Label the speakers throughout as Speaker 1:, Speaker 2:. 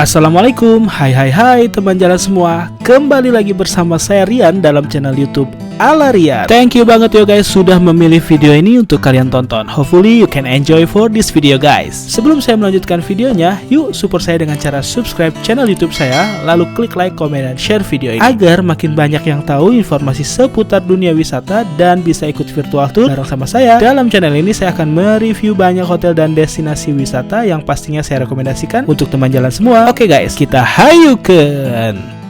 Speaker 1: Assalamualaikum, hai teman jalan semua. Kembali lagi bersama saya Rian dalam channel YouTube Ala Rian. Thank you banget yo guys sudah memilih video ini untuk kalian tonton. Hopefully you can enjoy for this video guys. Sebelum saya melanjutkan videonya, yuk support saya dengan cara subscribe channel YouTube saya, lalu klik like, komen, dan share video ini agar makin banyak yang tahu informasi seputar dunia wisata dan bisa ikut virtual tour bareng sama saya. Dalam channel ini saya akan mereview banyak hotel dan destinasi wisata yang pastinya saya rekomendasikan untuk teman jalan semua. Oke guys, kita hayukeun.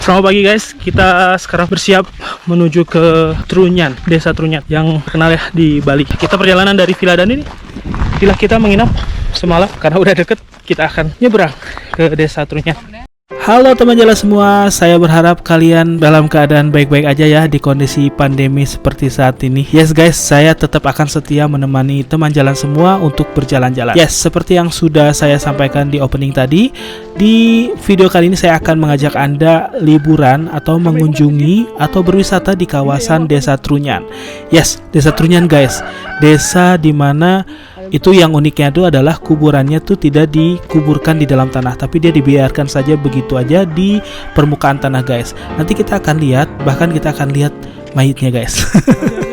Speaker 1: Selamat pagi guys, kita sekarang bersiap menuju ke Trunyan, desa Trunyan yang terkenal ya di Bali. Kita perjalanan dari Villa Danu ini. Villa kita menginap semalam karena udah deket, kita akan nyebrang ke desa Trunyan. Halo teman jalan semua, saya berharap kalian dalam keadaan baik-baik aja ya di kondisi pandemi seperti saat ini. Yes guys, saya tetap akan setia menemani teman jalan semua untuk berjalan-jalan. Yes, seperti yang sudah saya sampaikan di opening tadi, di video kali ini saya akan mengajak Anda liburan atau mengunjungi atau berwisata di kawasan desa Trunyan. Yes, desa Trunyan guys, desa dimana itu yang uniknya itu adalah kuburannya tuh tidak dikuburkan di dalam tanah, tapi dia dibiarkan saja begitu aja di permukaan tanah guys. Nanti kita akan lihat, bahkan kita akan lihat mayitnya guys.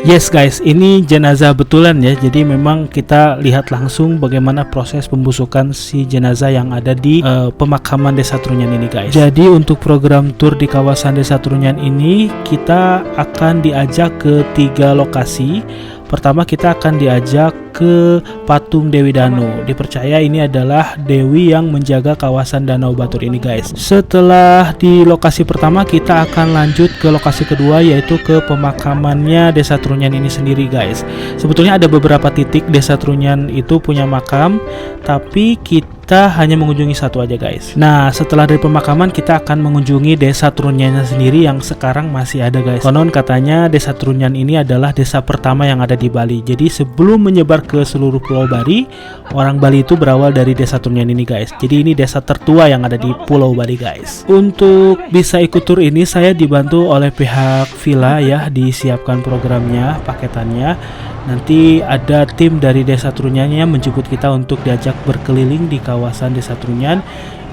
Speaker 1: Yes guys, ini jenazah betulan ya. Jadi memang kita lihat langsung bagaimana proses pembusukan si jenazah yang ada di pemakaman desa Trunyan ini guys. Jadi untuk program tour di kawasan desa Trunyan ini kita akan diajak ke 3 lokasi. Pertama kita akan diajak ke patung Dewi Danu. Dipercaya ini adalah dewi yang menjaga kawasan Danau Batur ini guys. Setelah di lokasi pertama kita akan lanjut ke lokasi kedua, yaitu ke pemakamannya desa Trunyan ini sendiri guys. Sebetulnya ada beberapa titik desa Trunyan itu punya makam, tapi kita hanya mengunjungi satu aja guys. Nah setelah dari pemakaman kita akan mengunjungi desa Trunyannya sendiri yang sekarang masih ada guys. Konon katanya desa Trunyan ini adalah desa pertama yang ada di Bali. Jadi sebelum menyebar ke seluruh Pulau Bali, orang Bali itu berawal dari desa Trunyan ini guys. Jadi ini desa tertua yang ada di Pulau Bali guys. Untuk bisa ikut tur ini saya dibantu oleh pihak villa ya, disiapkan programnya, paketannya. Nanti ada tim dari desa Trunyan yang menjemput kita untuk diajak berkeliling di kawasan desa Trunyan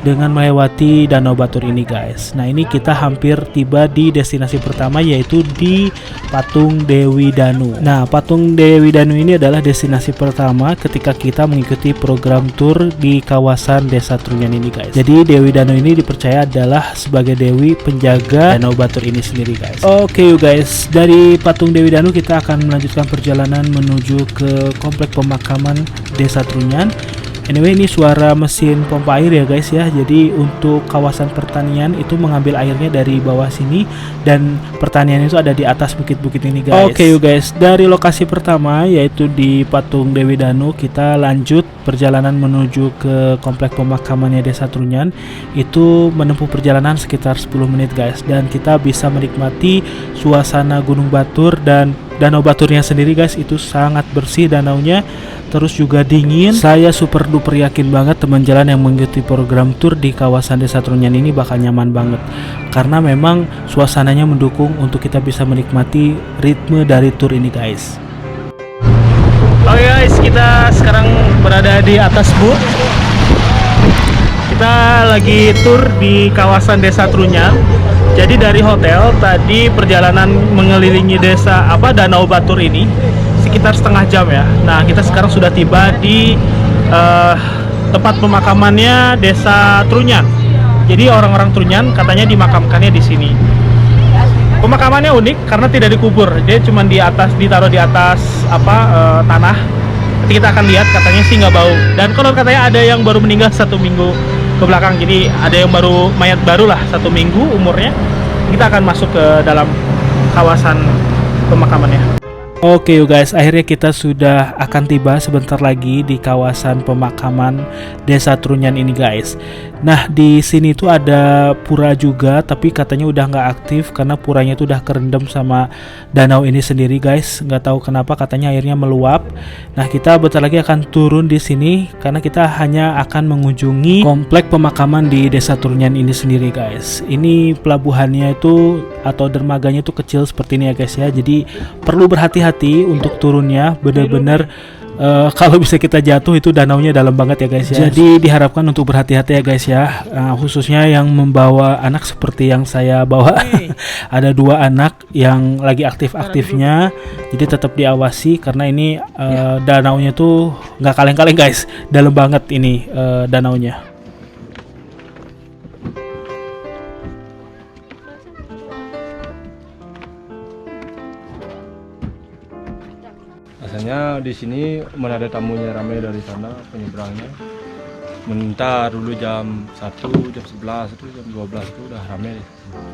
Speaker 1: dengan melewati Danau Batur ini guys. Nah ini kita hampir tiba di destinasi pertama, yaitu di patung Dewi Danu. Nah patung Dewi Danu ini adalah destinasi pertama ketika kita mengikuti program tour di kawasan desa Trunyan ini guys. Jadi Dewi Danu ini dipercaya adalah sebagai dewi penjaga Danau Batur ini sendiri guys. Oke you guys, dari patung Dewi Danu kita akan melanjutkan perjalanan menuju ke komplek pemakaman desa Trunyan. Anyway, ini suara mesin pompa air ya guys ya. Jadi untuk kawasan pertanian itu mengambil airnya dari bawah sini, dan pertanian itu ada di atas bukit-bukit ini guys. Oke you guys, dari lokasi pertama yaitu di patung Dewi Danu, kita lanjut perjalanan menuju ke komplek pemakamannya desa Trunyan. Itu menempuh perjalanan sekitar 10 menit guys, dan kita bisa menikmati suasana Gunung Batur dan Danau Baturnya sendiri guys. Itu sangat bersih danaunya, terus juga dingin. Saya super duper yakin banget teman jalan yang mengikuti program tour di kawasan desa Trunyan ini bakal nyaman banget, karena memang suasananya mendukung untuk kita bisa menikmati ritme dari tour ini guys. Oke guys, kita sekarang berada di atas bus. Kita lagi tour di kawasan desa Trunyan. Jadi dari hotel tadi perjalanan mengelilingi desa Danau Batur ini sekitar setengah jam ya. Nah kita sekarang sudah tiba di tempat pemakamannya desa Trunyan. Jadi orang-orang Trunyan katanya dimakamkannya di sini. Pemakamannya unik karena tidak dikubur, dia cuma ditaruh di atas tanah. Nanti kita akan lihat, katanya sih nggak bau. Dan kalau katanya ada yang baru meninggal 1 minggu ke belakang, jadi ada yang mayat baru lah 1 minggu umurnya. Kita akan masuk ke dalam kawasan pemakamannya. Oke you guys, akhirnya kita sudah akan tiba sebentar lagi di kawasan pemakaman desa Trunyan ini guys. Nah di sini tuh ada pura juga, tapi katanya udah nggak aktif karena puranya itu udah kerendam sama danau ini sendiri guys. Nggak tahu kenapa, katanya airnya meluap. Nah kita bentar lagi akan turun di sini karena kita hanya akan mengunjungi komplek pemakaman di desa Trunyan ini sendiri guys. Ini pelabuhannya itu atau dermaganya itu kecil seperti ini ya guys ya. Jadi perlu berhati-hati hati-hati untuk turunnya, bener-bener kalau bisa kita jatuh itu danaunya dalam banget ya guys ya. Jadi diharapkan untuk berhati-hati ya guys ya, khususnya yang membawa anak seperti yang saya bawa. Ada 2 anak yang lagi aktif-aktifnya, jadi tetap diawasi karena ini danaunya tuh nggak kaleng-kaleng guys, dalam banget ini danaunya.
Speaker 2: Biasanya di sini mana ada tamunya ramai dari sana penyeberangnya. Mentar dulu jam 1, jam 11 itu jam 12 itu udah ramai.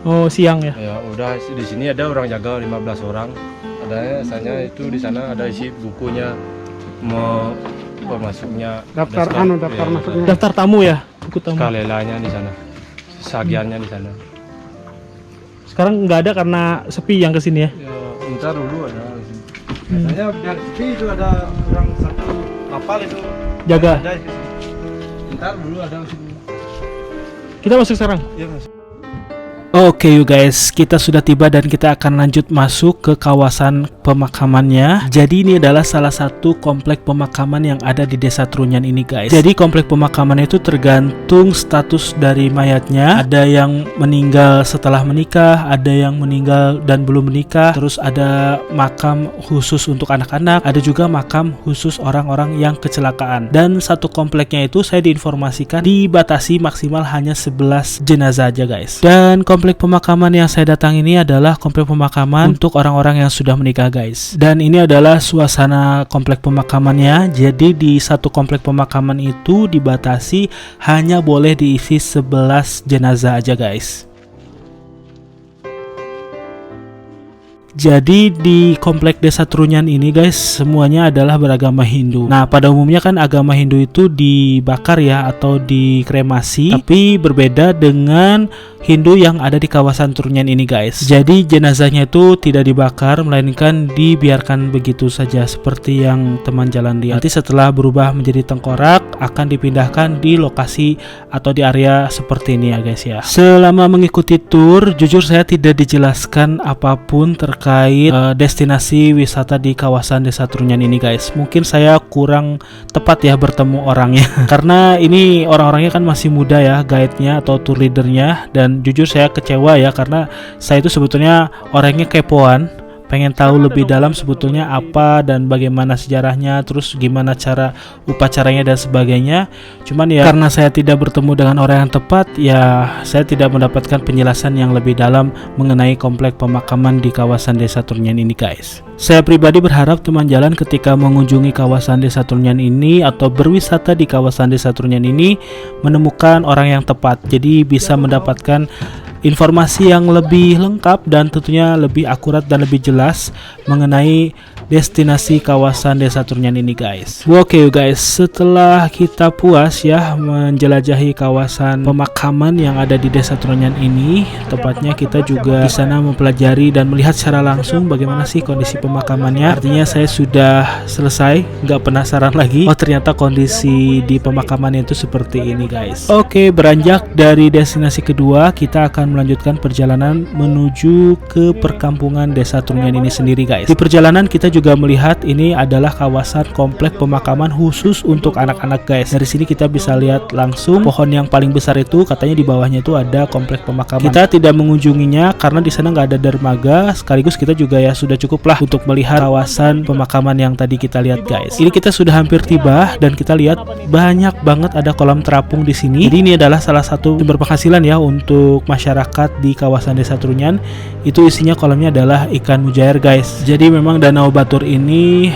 Speaker 1: Oh, siang ya?
Speaker 2: Ya, udah di sini ada orang jaga 15 orang. Ada biasanya itu di sana ada isi bukunya mau masuknya
Speaker 3: Daftar masuknya.
Speaker 1: Daftar tamu ya? Buku tamu.
Speaker 2: Kalelanya di sana. Sagiannya di sana.
Speaker 1: Sekarang nggak ada karena sepi yang kesini ya?
Speaker 2: Ya, entar dulu ada di sini. Biasanya biar sepi itu ada orang satu kapal itu
Speaker 1: Jaga.
Speaker 2: ada di sini. Entar dulu ada di sini.
Speaker 1: Kita masuk sekarang?
Speaker 2: Iya, Mas.
Speaker 1: Oke you guys, kita sudah tiba dan kita akan lanjut masuk ke kawasan pemakamannya. Jadi ini adalah salah satu komplek pemakaman yang ada di Desa Trunyan ini guys. Jadi komplek pemakaman itu tergantung status dari mayatnya. Ada yang meninggal setelah menikah, ada yang meninggal dan belum menikah. Terus ada makam khusus untuk anak-anak, ada juga makam khusus orang-orang yang kecelakaan. Dan satu kompleknya itu saya diinformasikan dibatasi maksimal hanya 11 jenazah aja guys. Dan komplek pemakaman yang saya datang ini adalah komplek pemakaman untuk orang-orang yang sudah menikah guys. Dan ini adalah suasana komplek pemakamannya. Jadi di satu komplek pemakaman itu dibatasi hanya boleh diisi 11 jenazah aja guys. Jadi di komplek Desa Trunyan ini guys, semuanya adalah beragama Hindu. Nah, pada umumnya kan agama Hindu itu dibakar ya atau dikremasi, tapi berbeda dengan Hindu yang ada di kawasan Trunyan ini guys. Jadi jenazahnya itu tidak dibakar, melainkan dibiarkan begitu saja seperti yang teman jalan lihat. Nanti setelah berubah menjadi tengkorak akan dipindahkan di lokasi atau di area seperti ini ya guys ya. Selama mengikuti tour, jujur saya tidak dijelaskan apapun terkait destinasi wisata di kawasan Desa Trunyan ini guys. Mungkin saya kurang tepat ya bertemu orangnya karena ini orang-orangnya kan masih muda ya, guide-nya atau tour leadernya. Dan jujur saya kecewa ya karena saya itu sebetulnya orangnya kepoan, pengen tahu lebih dalam sebetulnya apa dan bagaimana sejarahnya, terus gimana cara upacaranya dan sebagainya. Cuman ya karena saya tidak bertemu dengan orang yang tepat, ya saya tidak mendapatkan penjelasan yang lebih dalam mengenai komplek pemakaman di kawasan Desa Trunyan ini guys. Saya pribadi berharap teman jalan ketika mengunjungi kawasan Desa Trunyan ini atau berwisata di kawasan Desa Trunyan ini menemukan orang yang tepat, jadi bisa mendapatkan informasi yang lebih lengkap dan tentunya lebih akurat dan lebih jelas mengenai destinasi kawasan Desa Trunyan ini guys. Oke guys, setelah kita puas ya menjelajahi kawasan pemakaman yang ada di Desa Trunyan ini, tepatnya kita juga di sana mempelajari dan melihat secara langsung bagaimana sih kondisi pemakamannya. Artinya saya sudah selesai, nggak penasaran lagi. Oh ternyata kondisi di pemakaman itu seperti ini guys. Oke, beranjak dari destinasi kedua, kita akan melanjutkan perjalanan menuju ke perkampungan Desa Trunyan ini sendiri guys. Di perjalanan kita juga melihat ini adalah kawasan komplek pemakaman khusus untuk anak-anak guys. Dari sini kita bisa lihat langsung pohon yang paling besar itu, katanya di bawahnya itu ada komplek pemakaman. Kita tidak mengunjunginya karena di sana nggak ada dermaga, sekaligus kita juga ya sudah cukup lah untuk melihat kawasan pemakaman yang tadi kita lihat guys. Ini kita sudah hampir tiba dan kita lihat banyak banget ada kolam terapung di sini. Jadi ini adalah salah satu sumber penghasilan ya untuk masyarakat di kawasan Desa Trunyan. Itu isinya kolamnya adalah ikan mujair guys. Jadi memang Danau Batur ini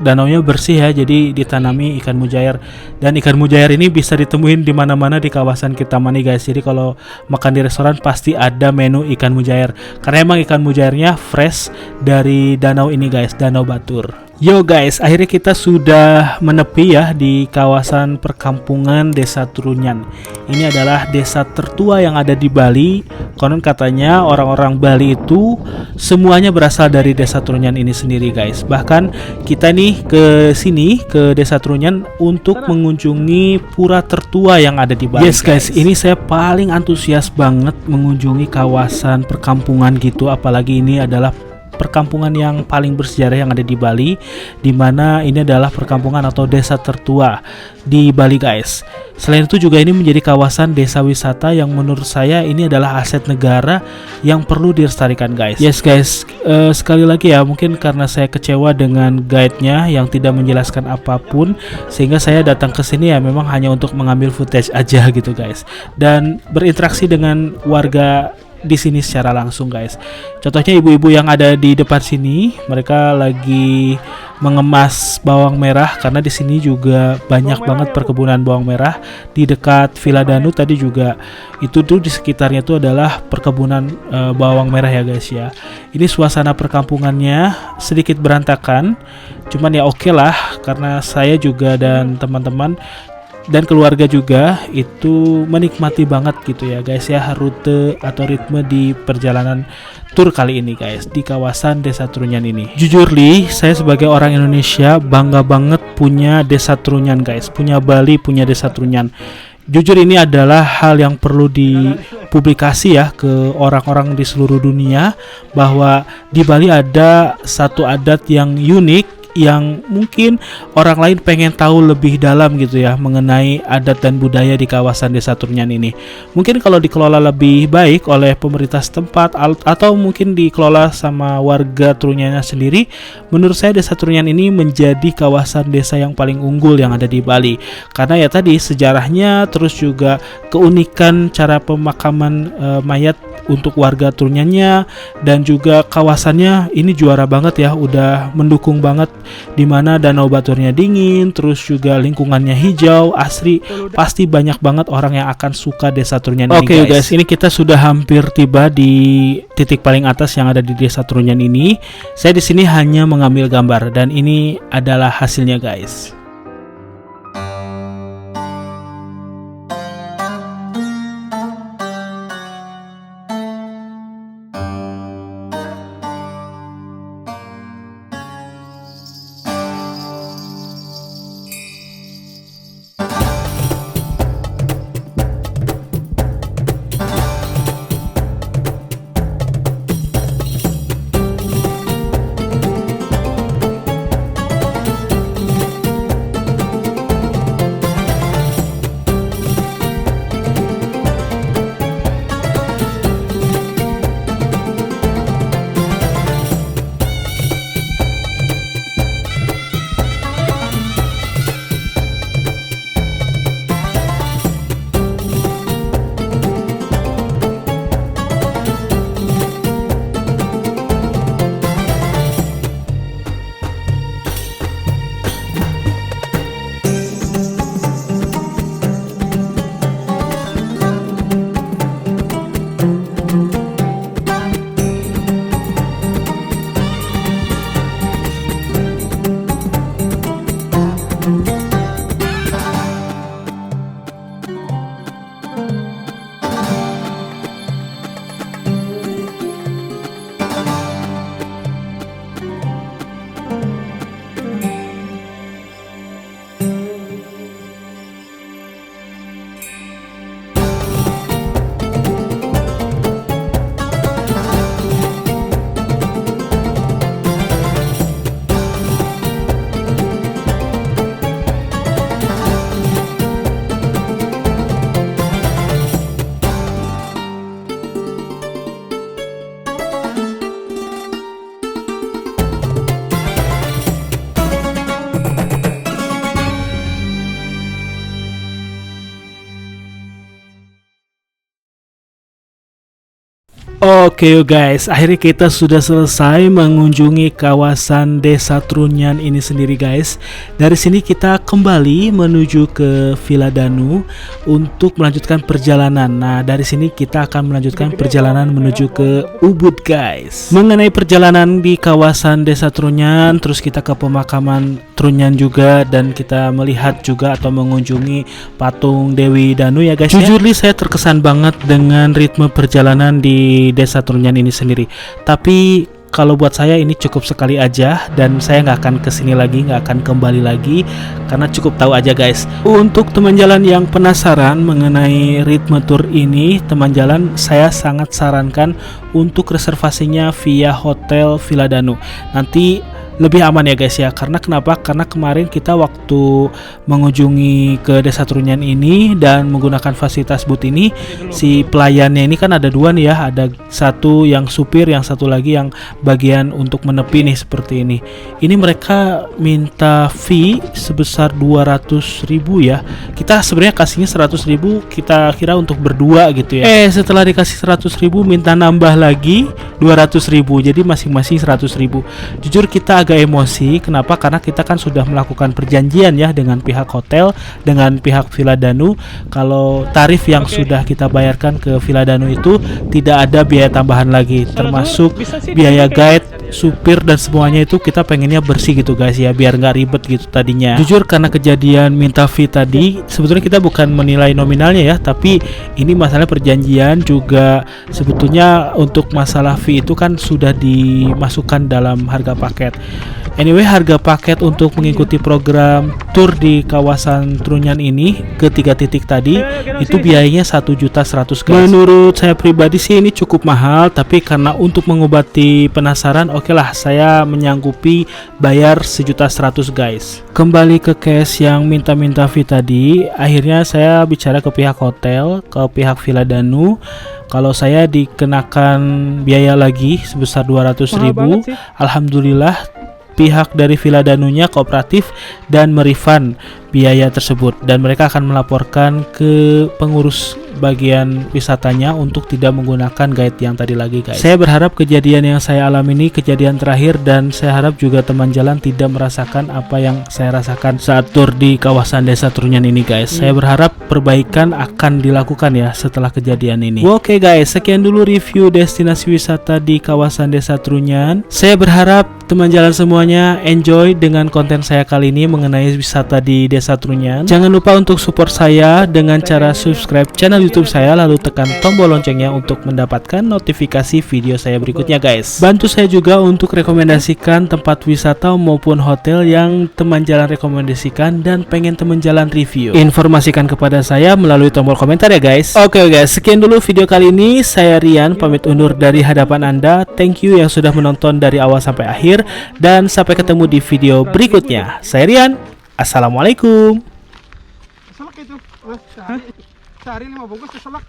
Speaker 1: danaunya bersih ya, jadi ditanami ikan mujair. Dan ikan mujair ini bisa ditemuin di mana-mana di kawasan Kintamani guys. Jadi kalau makan di restoran pasti ada menu ikan mujair karena emang ikan mujairnya fresh dari danau ini guys, Danau Batur. Yo guys, akhirnya kita sudah menepi ya di kawasan perkampungan Desa Trunyan. Ini adalah desa tertua yang ada di Bali. Konon katanya orang-orang Bali itu semuanya berasal dari Desa Trunyan ini sendiri guys. Bahkan kita nih ke sini ke Desa Trunyan untuk mengunjungi pura tertua yang ada di Bali. Yes guys, ini saya paling antusias banget mengunjungi kawasan perkampungan gitu, apalagi ini adalah perkampungan yang paling bersejarah yang ada di Bali, di mana ini adalah perkampungan atau desa tertua di Bali guys. Selain itu juga ini menjadi kawasan desa wisata yang menurut saya ini adalah aset negara yang perlu dilestarikan guys. Yes guys, sekali lagi ya, mungkin karena saya kecewa dengan guide-nya yang tidak menjelaskan apapun, sehingga saya datang ke sini ya memang hanya untuk mengambil footage aja gitu guys, dan berinteraksi dengan warga di sini secara langsung guys. Contohnya ibu-ibu yang ada di depan sini, mereka lagi mengemas bawang merah karena di sini juga banyak banget perkebunan bawang merah di dekat Villa Danu. Tadi juga itu tuh di sekitarnya itu adalah perkebunan bawang merah ya guys ya. Ini suasana perkampungannya sedikit berantakan, cuman ya oke lah, karena saya juga dan teman-teman dan keluarga juga itu menikmati banget gitu ya guys ya, rute atau ritme di perjalanan tur kali ini guys di kawasan Desa Trunyan ini. Jujur li, saya sebagai orang Indonesia bangga banget punya Desa Trunyan guys, punya Bali, punya Desa Trunyan. Jujur ini adalah hal yang perlu dipublikasi ya ke orang-orang di seluruh dunia, bahwa di Bali ada satu adat yang unik yang mungkin orang lain pengen tahu lebih dalam gitu ya mengenai adat dan budaya di kawasan Desa Trunyan ini. Mungkin kalau dikelola lebih baik oleh pemerintah setempat atau mungkin dikelola sama warga Trunyannya sendiri, menurut saya Desa Trunyan ini menjadi kawasan desa yang paling unggul yang ada di Bali. Karena ya tadi sejarahnya, terus juga keunikan cara pemakaman mayat untuk warga Trunyannya, dan juga kawasannya ini juara banget ya, udah mendukung banget, dimana danau baturnya dingin, terus juga lingkungannya hijau, asri. Pasti banyak banget orang yang akan suka Desa Trunyan ini guys. Oke guys, ini kita sudah hampir tiba di titik paling atas yang ada di Desa Trunyan ini. Saya di sini hanya mengambil gambar dan ini adalah hasilnya guys. Oke guys, akhirnya kita sudah selesai mengunjungi kawasan Desa Trunyan ini sendiri guys. Dari sini kita kembali menuju ke Villa Danu untuk melanjutkan perjalanan. Nah, dari sini kita akan melanjutkan perjalanan menuju ke Ubud guys. Mengenai perjalanan di kawasan Desa Trunyan, terus kita ke pemakaman Trunyan juga, dan kita melihat juga atau mengunjungi patung Dewi Danu ya guys. Jujur nih, saya terkesan banget dengan ritme perjalanan di Desa Trunyan ini sendiri. Tapi kalau buat saya ini cukup sekali aja dan saya nggak akan kesini lagi, nggak akan kembali lagi karena cukup tahu aja guys. Untuk teman jalan yang penasaran mengenai ritme tour ini, teman jalan saya sangat sarankan untuk reservasinya via hotel Villa Danu. Nanti lebih aman ya guys ya, karena kenapa? Karena kemarin kita waktu mengunjungi ke Desa Trunyan ini dan menggunakan fasilitas boot ini, si pelayannya ini kan ada dua nih ya, ada satu yang supir, yang satu lagi yang bagian untuk menepi nih seperti ini. Ini mereka minta fee sebesar 200.000 ya. Kita sebenarnya kasihnya 100.000, kita kira untuk berdua gitu ya. Setelah dikasih 100.000 minta nambah lagi 200.000, jadi masing-masing 100.000. Jujur kita agak emosi. Kenapa? Karena kita kan sudah melakukan perjanjian ya dengan pihak hotel, dengan pihak Villa Danu. Kalau tarif yang sudah kita bayarkan ke Villa Danu itu tidak ada biaya tambahan lagi, termasuk biaya guide, supir dan semuanya itu kita pengennya bersih gitu guys ya, biar nggak ribet gitu tadinya. Jujur karena kejadian minta fee tadi, sebetulnya kita bukan menilai nominalnya ya, tapi ini masalah perjanjian juga. Sebetulnya untuk masalah fee itu kan sudah dimasukkan dalam harga paket. Anyway, harga paket untuk mengikuti program tour di kawasan Trunyan ini ke 3 titik tadi itu biayanya 1.100.000 guys. Menurut saya pribadi sih ini cukup mahal, tapi karena untuk mengobati penasaran, oke lah saya menyanggupi bayar 1.100.000 guys. Kembali ke case yang minta fee tadi, akhirnya saya bicara ke pihak hotel, ke pihak Villa Danu. Kalau saya dikenakan biaya lagi sebesar 200.000, alhamdulillah pihak dari Villa Danunya kooperatif dan merefund biaya tersebut, dan mereka akan melaporkan ke pengurus bagian wisatanya untuk tidak menggunakan guide yang tadi lagi guys. Saya berharap kejadian yang saya alami ini kejadian terakhir, dan saya harap juga teman jalan tidak merasakan apa yang saya rasakan saat tur di kawasan Desa Trunyan ini guys. Saya berharap perbaikan akan dilakukan ya setelah kejadian ini. Oke guys, sekian dulu review destinasi wisata di kawasan Desa Trunyan. Saya berharap teman jalan semuanya enjoy dengan konten saya kali ini mengenai wisata di Desa Trunyan. Jangan lupa untuk support saya dengan cara subscribe channel YouTube saya, lalu tekan tombol loncengnya untuk mendapatkan notifikasi video saya berikutnya guys. Bantu saya juga untuk rekomendasikan tempat wisata maupun hotel yang teman jalan rekomendasikan dan pengen teman jalan review. Informasikan kepada saya melalui tombol komentar ya guys. Oke guys, sekian dulu video kali ini. Saya Rian pamit undur dari hadapan Anda. Thank you yang sudah menonton dari awal sampai akhir, dan sampai ketemu di video berikutnya. Saya Rian, assalamualaikum.
Speaker 3: Salak itu. Sehari 5 bungkus salak.